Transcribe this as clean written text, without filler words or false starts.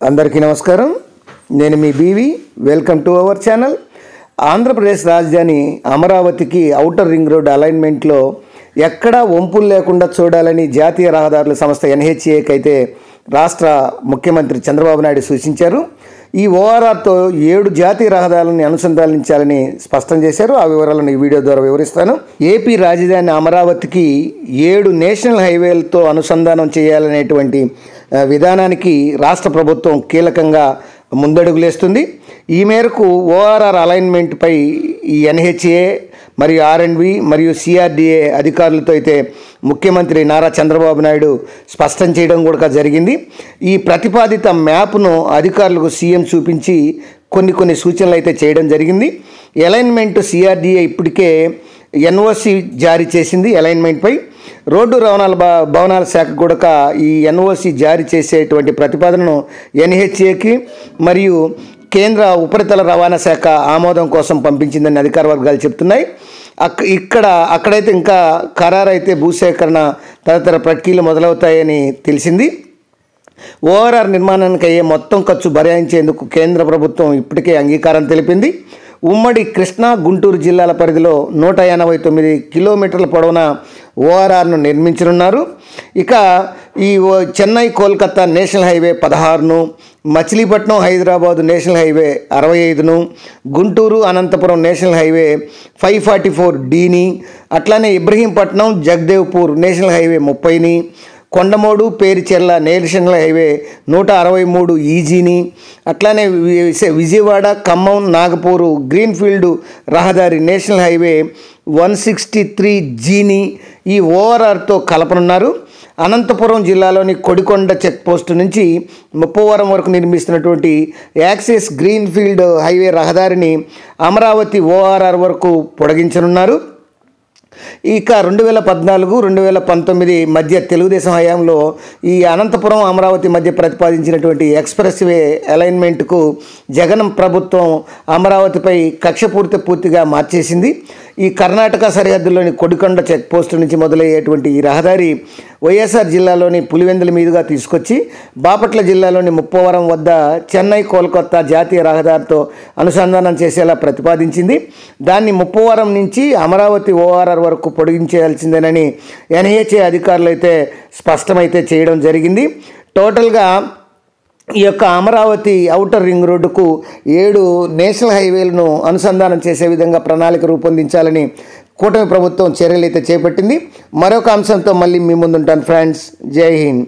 అందరికీ నమస్కారం. నేను మీ B V. Welcome to our channel. Andhra Pradesh రాజధాని అమరావతికి ఔటర్ రింగ్ రోడ్ అలైన్మెంట్లో ఎక్కడా వంపులు లేకుండా చూడాలని జాతీయ రహదారుల సంస్థ ఎన్హెచ్ఏకి అయితే రాష్ట్ర ముఖ్యమంత్రి చంద్రబాబు నాయుడు సూచించారు. ఈ ఓఆర్ఆర్తో 7 జాతీయ రహదారులను అనుసంధానించాలని స్పష్టం చేశారు. ఆ వివరాలను ఈ వీడియో ద్వారా వివరిస్తాను. ఏపీ రాజధాని అమరావతికి 7 నేషనల్ హైవేలతో అనుసంధానం చేయాలనేటువంటి విధానానికి రాష్ట్ర ప్రభుత్వం కీలకంగా ముందడుగులేస్తుంది. ఈ మేరకు ఓఆర్ఆర్ అలైన్మెంట్పై ఈ ఎన్హెచ్ఏ మరియు ఆర్ఎండ్బి మరియు సిఆర్డిఏ అధికారులతో అయితే ముఖ్యమంత్రి నారా చంద్రబాబు నాయుడు స్పష్టం చేయడం కూడా జరిగింది. ఈ ప్రతిపాదిత మ్యాప్ను అధికారులకు సీఎం చూపించి కొన్ని సూచనలు అయితే చేయడం జరిగింది. అలైన్మెంట్ సిఆర్డిఏ ఇప్పటికే ఎన్ఓసి జారీ చేసింది. అలైన్మెంట్పై రోడ్డు భవనాల శాఖ కూడా ఈ ఎన్ఓసి జారీ చేసేటువంటి ప్రతిపాదనను ఎన్హెచ్ఏకి మరియు కేంద్ర ఉపరితల రవాణా శాఖ ఆమోదం కోసం పంపించిందని అధికార వర్గాలు చెప్తున్నాయి. అక్కడైతే ఇంకా ఖరారైతే భూసేకరణ తదితర ప్రక్రియలు మొదలవుతాయని తెలిసింది. ఓఆర్ఆర్ నిర్మాణానికి అయ్యే మొత్తం ఖర్చు భరించేందుకు కేంద్ర ప్రభుత్వం ఇప్పటికే అంగీకారం తెలిపింది. ఉమ్మడి కృష్ణా గుంటూరు జిల్లాల పరిధిలో 189 కిలోమీటర్ల పొడవున ఓఆర్ఆర్ను నిర్మించనున్నారు. ఇక ఈ చెన్నై కోల్కతా నేషనల్ హైవే 16ను, మచిలీపట్నం హైదరాబాద్ నేషనల్ హైవే 65ను, గుంటూరు అనంతపురం నేషనల్ హైవే 544Dని, అట్లానే ఇబ్రహీంపట్నం జగదేవ్పూర్ నేషనల్ హైవే 30ని, కొండమోడు పేరుచెర్ల నేషనల్ హైవే 163 ఈజీని, అట్లానే విజయవాడ ఖమ్మం నాగపూరు గ్రీన్ఫీల్డ్ రహదారి నేషనల్ హైవే 163Gని ఈ ఓఆర్ఆర్తో కలపనున్నారు. అనంతపురం జిల్లాలోని కొడికొండ చెక్పోస్టు నుంచి ముప్పవరం వరకు నిర్మిస్తున్నటువంటి యాక్సిస్ గ్రీన్ఫీల్డ్ హైవే రహదారిని అమరావతి ఓఆర్ఆర్ వరకు పొడిగించనున్నారు. ఇక 2014-2019 మధ్య తెలుగుదేశం హయాంలో ఈ అనంతపురం అమరావతి మధ్య ప్రతిపాదించినటువంటి ఎక్స్ప్రెస్ వే అలైన్మెంట్కు జగన్ ప్రభుత్వం అమరావతిపై కక్ష పూర్తిగా మార్చేసింది. ఈ కర్ణాటక సరిహద్దులోని కొడికొండ చెక్ పోస్టు నుంచి మొదలయ్యేటువంటి ఈ రహదారి వైఎస్ఆర్ జిల్లాలోని పులివెందుల మీదుగా తీసుకొచ్చి బాపట్ల జిల్లాలోని ముప్పవరం వద్ద చెన్నై కోల్కతా జాతీయ రహదారితో అనుసంధానం చేసేలా ప్రతిపాదించింది. దాన్ని ముప్పవరం నుంచి అమరావతి ఓఆర్ఆర్ వరకు పొడిగించేయాల్సిందేనని ఎన్హెచ్ఏ అధికారులు అయితే స్పష్టమైతే చేయడం జరిగింది. టోటల్గా ఈ యొక్క అమరావతి ఔటర్ రింగ్ రోడ్డుకు 7 నేషనల్ హైవేలను అనుసంధానం చేసే విధంగా ప్రణాళిక రూపొందించాలని కూటమి ప్రభుత్వం చర్యలు అయితే చేపట్టింది. మరొక అంశంతో మళ్ళీ మీ ముందుంటాను ఫ్రెండ్స్. జై హింద్.